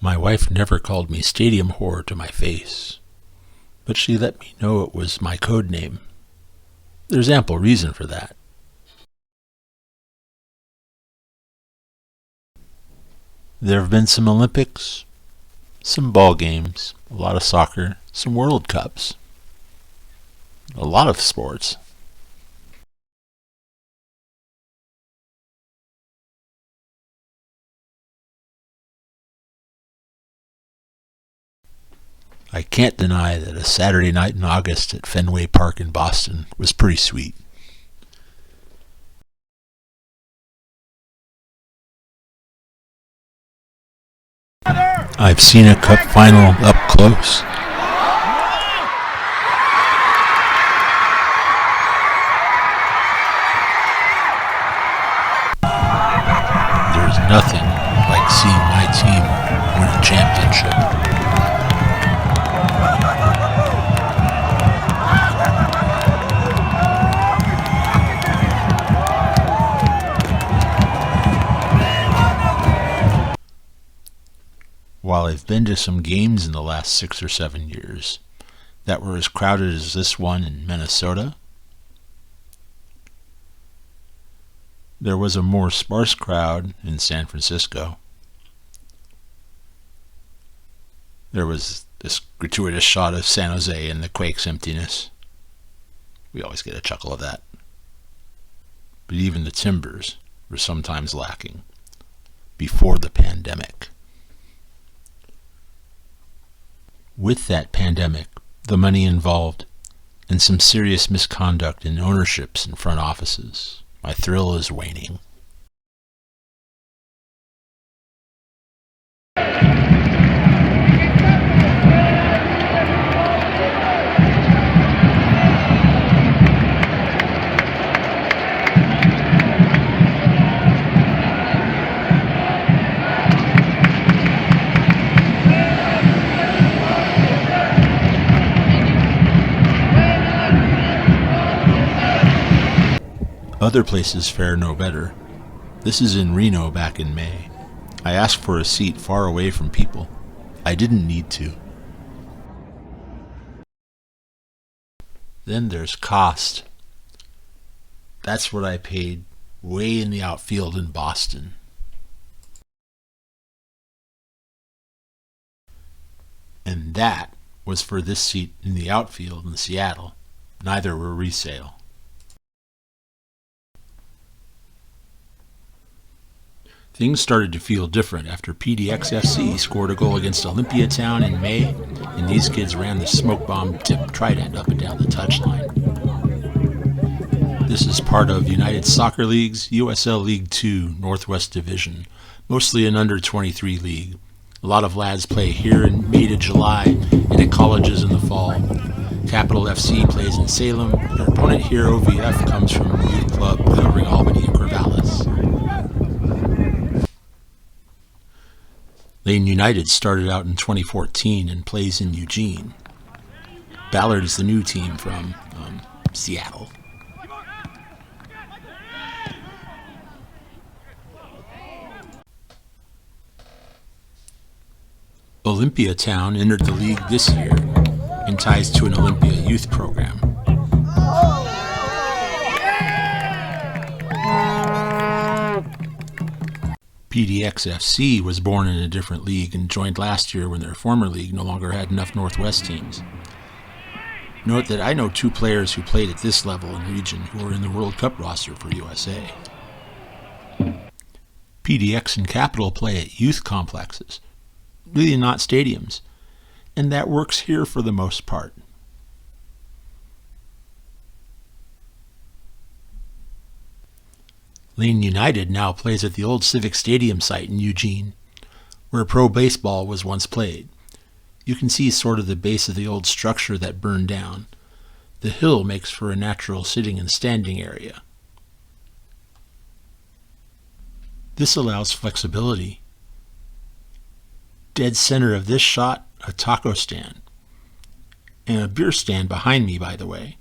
My wife never called me stadium whore to my face, but she let me know it was my code name. There's ample reason for that. There have been some Olympics, some ball games, a lot of soccer, some World Cups, a lot of sports. I can't deny that a Saturday night in August at Fenway Park in Boston was pretty sweet. I've seen a cup final up close. There's nothing like seeing my team win a championship. While I've been to some games in the last 6 or 7 years that were as crowded as this one in Minnesota, there was a more sparse crowd in San Francisco. There was this gratuitous shot of San Jose and the Quake's emptiness. We always get a chuckle of that. But even the Timbers were sometimes lacking before the pandemic. With that pandemic, the money involved, and some serious misconduct in ownerships and front offices, my thrill is waning. Other places fare no better. This is in Reno back in May. I asked for a seat far away from people. I didn't need to. Then there's cost. That's what I paid way in the outfield in Boston. And that was for this seat in the outfield in Seattle. Neither were resale. Things started to feel different after PDXFC scored a goal against Olympiatown in May, and these kids ran the smoke bomb tip trident up and down the touchline. This is part of United Soccer League's USL League 2 Northwest Division, mostly an under-23 league. A lot of lads play here in May to July and at colleges in the fall. Capital FC plays in Salem. Their opponent here, OVF, comes from a youth club covering Albany and Corvallis. Lane United started out in 2014 and plays in Eugene. Ballard is the new team from Seattle. Olympiatown entered the league this year and ties to an Olympia youth program. PDXFC was born in a different league and joined last year when their former league no longer had enough Northwest teams. Note that I know 2 players who played at this level and region who are in the World Cup roster for USA. PDX and Capital play at youth complexes, really not stadiums, and that works here for the most part. Lane United now plays at the old Civic Stadium site in Eugene, where pro baseball was once played. You can see sort of the base of the old structure that burned down. The hill makes for a natural sitting and standing area. This allows flexibility. Dead center of this shot, a taco stand. And a beer stand behind me, by the way.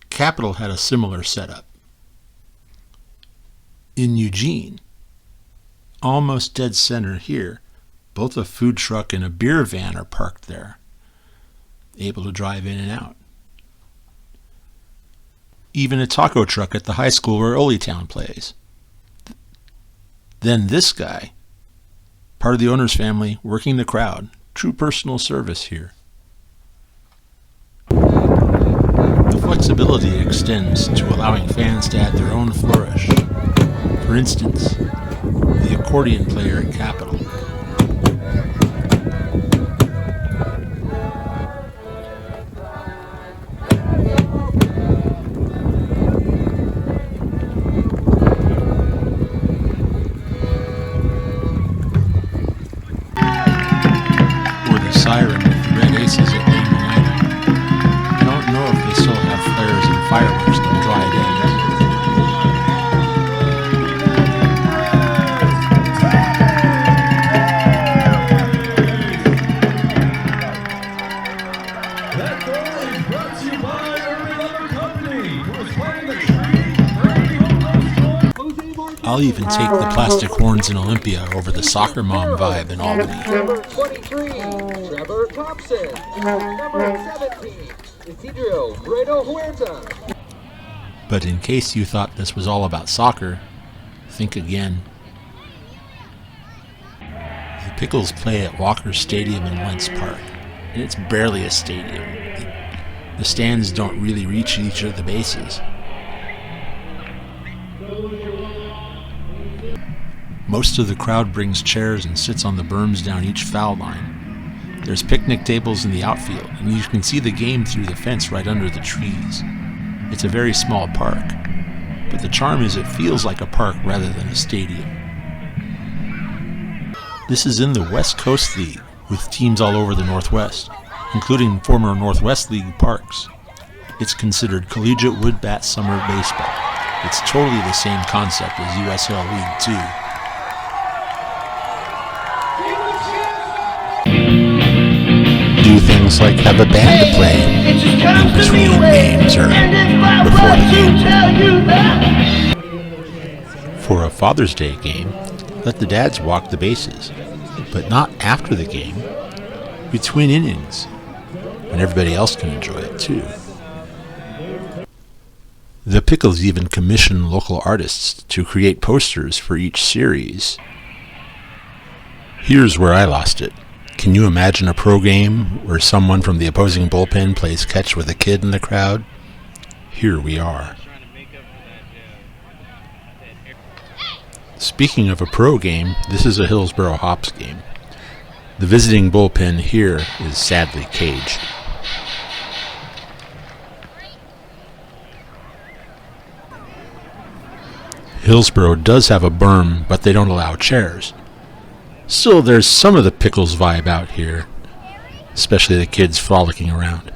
Capital had a similar setup. In Eugene, almost dead center here, Both a food truck and a beer van are parked there, able to drive in and out. Even a taco truck at the high school where Olytown plays. Then this guy, part of the owner's family, working the crowd. True personal service here. The flexibility extends to allowing fans to add their own flourish. For instance, the accordion player at Capitol. Siren with the Red Aces at Lane United. I don't know if they still have flares and fireworks on dry days. That goal is brought to you by Urban Lumber Company, who is planting the tree. I'll even take the plastic horns in Olympia over the soccer mom vibe in Albany. Number 23, Trevor Thompson. Number 17, Isidro Brito Huerta. But in case you thought this was all about soccer, think again. The Pickles play at Walker Stadium in Wentz Park, and it's barely a stadium. The stands don't really reach each of the bases. Most of the crowd brings chairs and sits on the berms down each foul line. There's picnic tables in the outfield, and you can see the game through the fence right under the trees. It's a very small park, but the charm is it feels like a park rather than a stadium. This is in the West Coast League, with teams all over the Northwest, including former Northwest League parks. It's considered collegiate wood bat summer baseball. It's totally the same concept as USL League 2. Do things like have a band to play in between games or before the game. For a Father's Day game, let the dads walk the bases, but not after the game, between innings, when everybody else can enjoy it too. The Pickles even commission local artists to create posters for each series. Here's where I lost it. Can you imagine a pro game where someone from the opposing bullpen plays catch with a kid in the crowd? Here we are. Speaking of a pro game, this is a Hillsboro Hops game. The visiting bullpen here is sadly caged. Hillsboro does have a berm, but they don't allow chairs. Still, there's some of the Pickles vibe out here, especially the kids frolicking around.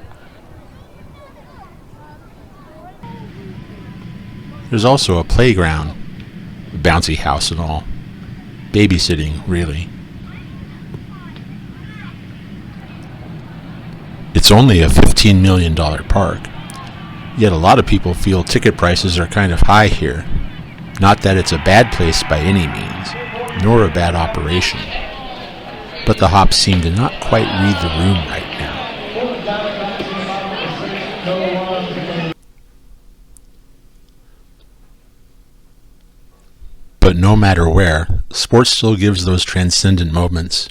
There's also a playground, a bouncy house and all. Babysitting, really. It's only a $15 million park, yet a lot of people feel ticket prices are kind of high here. Not that it's a bad place by any means, nor a bad operation, but the Hops seem to not quite read the room right now. But no matter where, sports still gives those transcendent moments,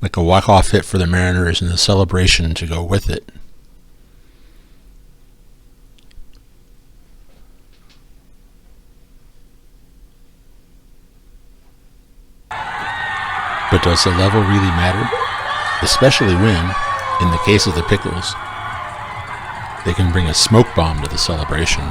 like a walk-off hit for the Mariners and the celebration to go with it. But does the level really matter? Especially when, in the case of the Pickles, they can bring a smoke bomb to the celebration.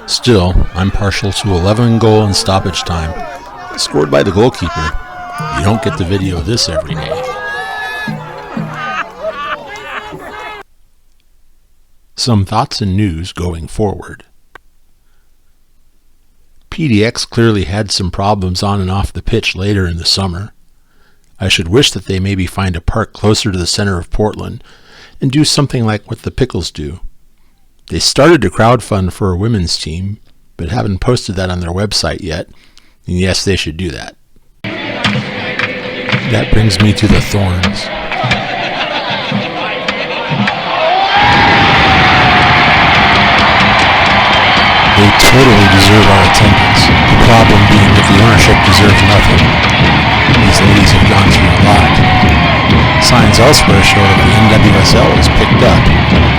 Still, I'm partial to 11 goal and stoppage time, scored by the goalkeeper. You don't get the video of this every day. Some thoughts and news going forward. PDX clearly had some problems on and off the pitch later in the summer. I should wish that they maybe find a park closer to the center of Portland and do something like what the Pickles do. They started to crowdfund for a women's team, but haven't posted that on their website yet, and yes, they should do that. That brings me to the Thorns. They totally deserve our attendance, the problem being that the ownership deserves nothing. These ladies have gone through a lot. Signs elsewhere show that the NWSL is picked up.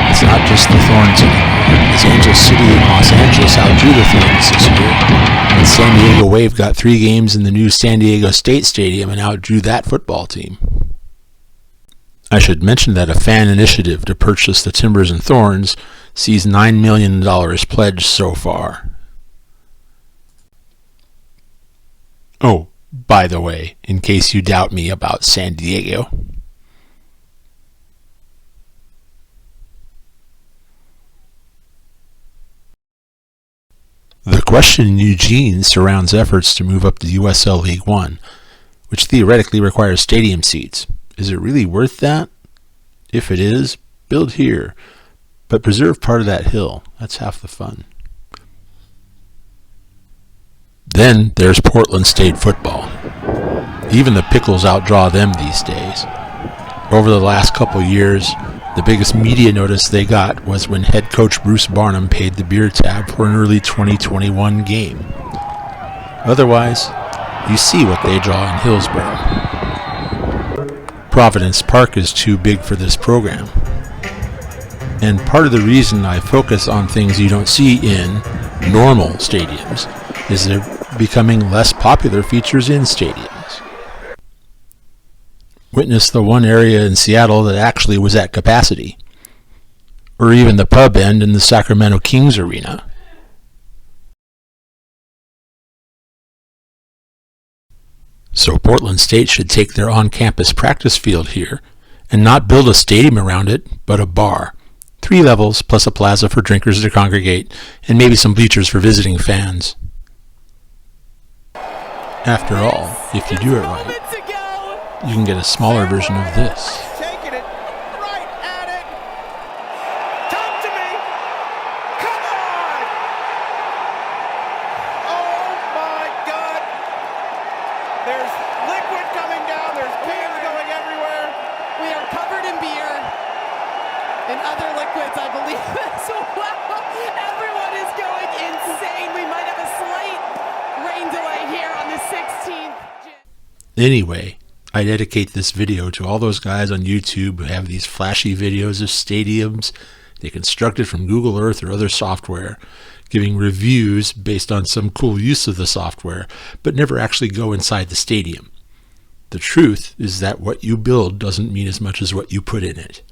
It's not just the Thorns anymore, as Angel City and Los Angeles outdrew the Thorns this year, and San Diego Wave got 3 games in the new San Diego State Stadium and outdrew that football team. I should mention that a fan initiative to purchase the Timbers and Thorns sees $9 million pledged so far. Oh, by the way, in case you doubt me about San Diego. The question in Eugene surrounds efforts to move up to USL League One, which theoretically requires stadium seats. Is it really worth that? If it is, build here, but preserve part of that hill. That's half the fun. Then there's Portland State football. Even the Pickles outdraw them these days. Over the last couple years, the biggest media notice they got was when head coach Bruce Barnum paid the beer tab for an early 2021 game. Otherwise, you see what they draw in Hillsborough. Providence Park is too big for this program. And part of the reason I focus on things you don't see in normal stadiums is they're becoming less popular features in stadiums. Witness the one area in Seattle that actually was at capacity, or even the pub end in the Sacramento Kings arena. So Portland State should take their on-campus practice field here and not build a stadium around it, but a bar. 3 levels plus a plaza for drinkers to congregate and maybe some bleachers for visiting fans. After all, if you do it right, you can get a smaller version of this. Taking it right at it. Talk to me. Come on. Oh my God. There's liquid coming down. There's cans going everywhere. We are covered in beer and other liquids, I believe, as well. Everyone is going insane. We might have a slight rain delay here on the 16th. Anyway, I dedicate this video to all those guys on YouTube who have these flashy videos of stadiums they constructed from Google Earth or other software, giving reviews based on some cool use of the software, but never actually go inside the stadium. The truth is that what you build doesn't mean as much as what you put in it.